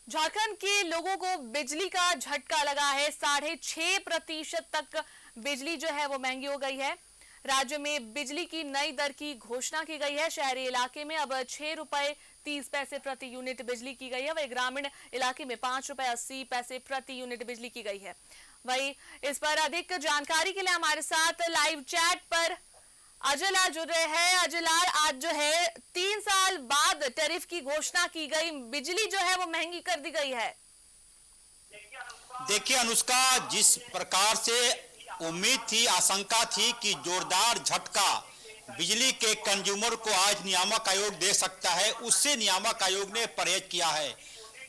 झारखंड के लोगों को बिजली का झटका लगा है। 6.5% तक बिजली जो है वो महंगी हो गई है। राज्य में बिजली की नई दर की घोषणा की गई है। शहरी इलाके में अब 6 रुपए 30 पैसे प्रति यूनिट बिजली की गई है। वही ग्रामीण इलाके में 5 रुपए 80 पैसे प्रति यूनिट बिजली की गई है। वही इस पर अधिक जानकारी के लिए हमारे साथ लाइव चैट पर अजय लाल जुड़ रहे हैं। अजय लाल, आज जो है 3 साल बाद टैरिफ की घोषणा की गई, बिजली जो है वो महंगी कर दी गई है। देखिए अनुष्का, जिस प्रकार से उम्मीद थी, आशंका थी कि जोरदार झटका बिजली के कंज्यूमर को आज नियामक आयोग दे सकता है, उससे नियामक आयोग ने परहेज किया है।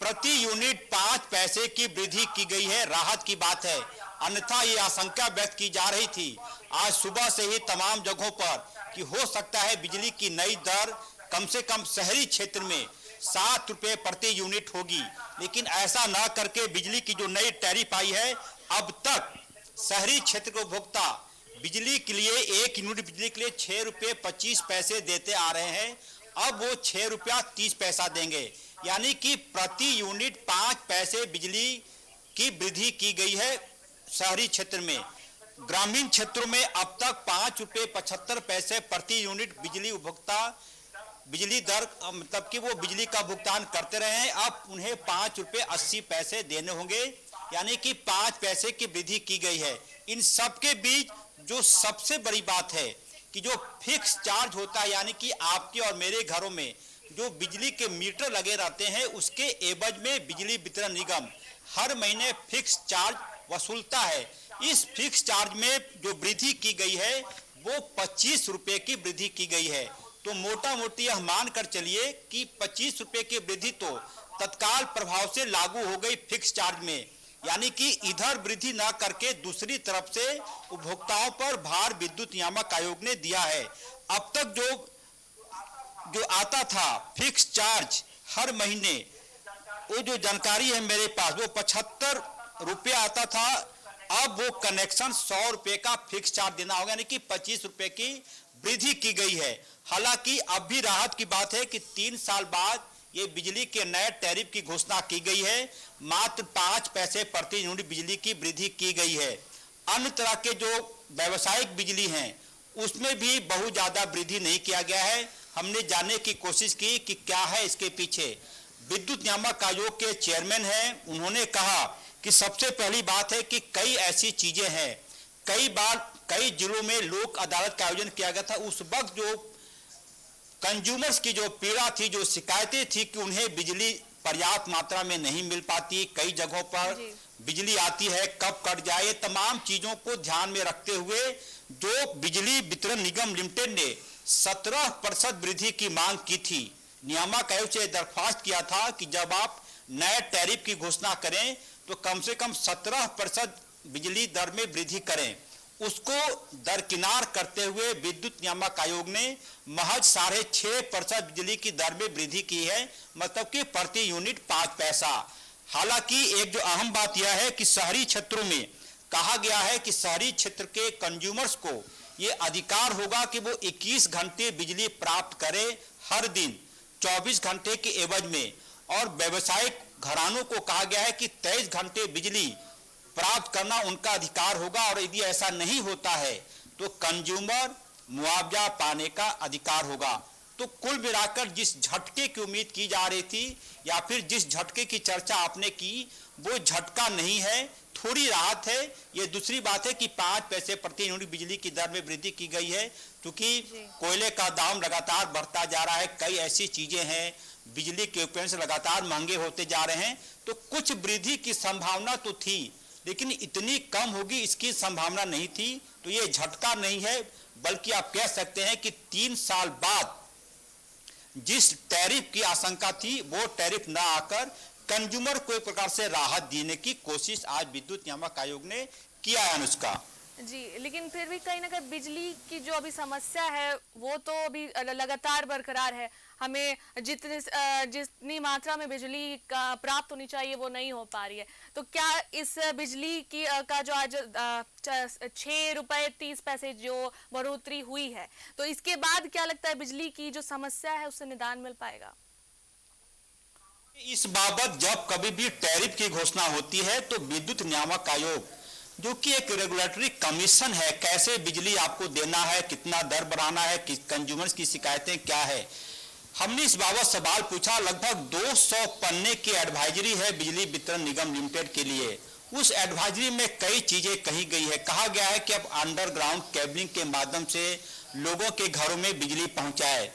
प्रति यूनिट 5 पैसे की वृद्धि की गई है, राहत की बात है। अन्यथा ये आशंका व्यक्त की जा रही थी आज सुबह से ही तमाम जगहों पर कि हो सकता है बिजली की नई दर कम से कम शहरी क्षेत्र में 7 रुपए प्रति यूनिट होगी। लेकिन ऐसा ना करके बिजली की जो नई टैरिफ आई है, अब तक शहरी क्षेत्र के उपभोक्ता बिजली के लिए 1 यूनिट बिजली के लिए 6 रुपए 25 पैसे देते आ रहे हैं। अब वो 6 रुपया 30 पैसा देंगे, यानी कि प्रति यूनिट 5 पैसे बिजली की वृद्धि की गई है शहरी क्षेत्र में। ग्रामीण क्षेत्रों में अब तक 5 रुपए 75 पैसे प्रति यूनिट बिजली उपभोक्ता बिजली दर मतलब कि वो बिजली का भुगतान करते रहे हैं। अब उन्हें 5 रुपए 80 पैसे देने होंगे, यानी कि 5 पैसे की वृद्धि की गई है। इन सब के बीच जो सबसे बड़ी बात है कि जो फिक्स चार्ज होता है, यानी कि आपके और मेरे घरों में जो बिजली के मीटर लगे रहते हैं, उसके एवज में बिजली वितरण निगम हर महीने फिक्स चार्ज वसूलता है। इस फिक्स चार्ज में जो वृद्धि की गई है वो 25 रुपए की वृद्धि की गई है। तो मोटा मोटी यह मानकर चलिए कि 25 रुपए की वृद्धि तो तत्काल प्रभाव से लागू हो गई फिक्स चार्ज में, यानी कि इधर वृद्धि न करके दूसरी तरफ से उपभोक्ताओं पर भार विद्युत नियामक आयोग ने दिया है। अब तक जो आता था फिक्स चार्ज हर महीने, वो जो जानकारी है मेरे पास, वो 75 रुपये आता था। अब वो कनेक्शन 100 रुपये का फिक्स चार्ज देना होगा, यानी कि 25 रुपये की वृद्धि की गई है। हालांकि अब भी राहत की बात है कि 3 साल बाद ये बिजली के नए टैरिफ की घोषणा की गई है। मात्र 5 पैसे प्रति यूनिट बिजली की वृद्धि की गई है। अन्य तरह के जो व्यावसायिक बिजली हैं उसमें भी बहुत ज्यादा वृद्धि नहीं किया गया है। हमने जानने की कोशिश की कि क्या है इसके पीछे। विद्युत नियामक आयोग के चेयरमैन हैं, उन्होंने कहा कि सबसे पहली बात है कि कई ऐसी चीजें हैं, कई बार कई जिलों में लोक अदालत का आयोजन किया गया था। उस वक्त जो कंज्यूमर्स की जो पीड़ा थी, जो शिकायतें थी कि उन्हें बिजली पर्याप्त मात्रा में नहीं मिल पाती, कई जगहों पर बिजली आती है कब कट जाए, तमाम चीजों को ध्यान में रखते हुए जो बिजली वितरण निगम लिमिटेड ने 17% वृद्धि की मांग की थी। नियामक आयोग से दरख्वास्त किया था कि जब आप नए टैरिफ की घोषणा करें तो कम से कम 17% बिजली दर में वृद्धि करें। उसको दरकिनार करते हुए विद्युत नियामक आयोग ने महज 6.5% बिजली की दर में वृद्धि की है, मतलब कि प्रति यूनिट 5 पैसा। हालांकि एक जो अहम बात यह है कि शहरी क्षेत्रों में कहा गया है कि शहरी क्षेत्र के कंज्यूमर्स को ये अधिकार होगा कि वो 21 घंटे बिजली प्राप्त करें हर दिन 24 घंटे के एवज में, और व्यवसायिक घरानों को कहा गया है कि 23 घंटे बिजली प्राप्त करना उनका अधिकार होगा। और यदि ऐसा नहीं होता है तो कंज्यूमर मुआवजा पाने का अधिकार होगा। तो कुल मिलाकर जिस झटके की उम्मीद की जा रही थी या फिर जिस झटके की चर्चा आपने की, वो झटका नहीं है, थोड़ी राहत है। ये दूसरी बात है कि 5 पैसे प्रति यूनिट बिजली की दर में वृद्धि की गई है, क्योंकि कोयले का दाम लगातार बढ़ता जा रहा है, कई ऐसी चीजें हैं, बिजली के उपकरण से लगातार महंगे होते जा रहे हैं। तो कुछ वृद्धि की संभावना तो थी, लेकिन इतनी कम होगी इसकी संभावना नहीं थी। तो ये झटका नहीं है, बल्कि आप कह सकते हैं कि 3 साल बाद जिस टैरिफ की आशंका थी वो टैरिफ न आकर कंज्यूमर को एक प्रकार से राहत देने की कोशिश आज विद्युत नियामक आयोग ने किया है। अनुष्का जी, लेकिन फिर भी कहीं ना कहीं बिजली की जो अभी समस्या है वो तो अभी लगातार बरकरार है। हमें जितनी मात्रा में बिजली का प्राप्त होनी चाहिए वो नहीं हो पा रही है। तो क्या इस बिजली की का जो आज 6 रुपए 30 पैसे जो बढ़ोतरी हुई है, तो इसके बाद क्या लगता है बिजली की जो समस्या है उससे निदान मिल पाएगा? इस बाबत जब कभी भी टैरिफ की घोषणा होती है तो विद्युत नियामक आयोग, जो कि एक रेगुलेटरी कमीशन है, कैसे बिजली आपको देना है, कितना दर बढ़ाना है, कंज्यूमर्स की शिकायतें क्या है, हमने इस बाबत सवाल पूछा। लगभग 200 पन्ने की एडवाइजरी है बिजली वितरण निगम लिमिटेड के लिए। उस एडवाइजरी में कई चीजें कही गई है। कहा गया है कि अब अंडरग्राउंड केबलिंग के माध्यम से लोगों के घरों में बिजली पहुंचाए।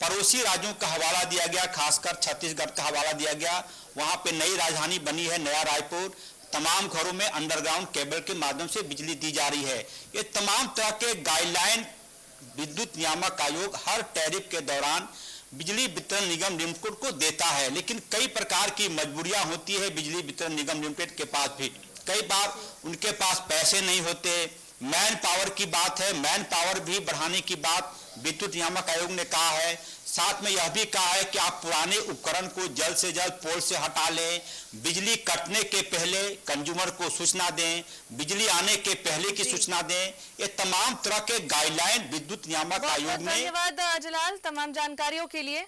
पड़ोसी राज्यों का हवाला दिया गया, खासकर छत्तीसगढ़ का हवाला दिया गया। वहां पे नई राजधानी बनी है नया रायपुर। तमाम घरों में अंडरग्राउंड केबल के माध्यम से बिजली दी जा रही है। ये तमाम तरह के गाइडलाइन विद्युत नियामक आयोग हर टैरिफ के दौरान बिजली वितरण निगम लिमिटेड को देता है, लेकिन कई प्रकार की मजबूरियां होती है बिजली वितरण निगम लिमिटेड के पास भी। कई बार उनके पास पैसे नहीं होते, मैन पावर की बात है, मैन पावर भी बढ़ाने की बात विद्युत नियामक आयोग ने कहा है। साथ में यह भी कहा है कि आप पुराने उपकरण को जल्द से जल्द पोल से हटा लें, बिजली कटने के पहले कंज्यूमर को सूचना दें, बिजली आने के पहले की सूचना दें। ये तमाम तरह के गाइडलाइन विद्युत नियामक आयोग ने। धन्यवाद जलाल तमाम जानकारियों के लिए।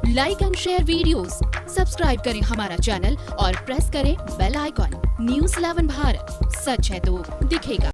Like and share videos, subscribe करें हमारा चैनल और प्रेस करें बेल आइकॉन। न्यूज़ 11 भारत, सच है तो दिखेगा।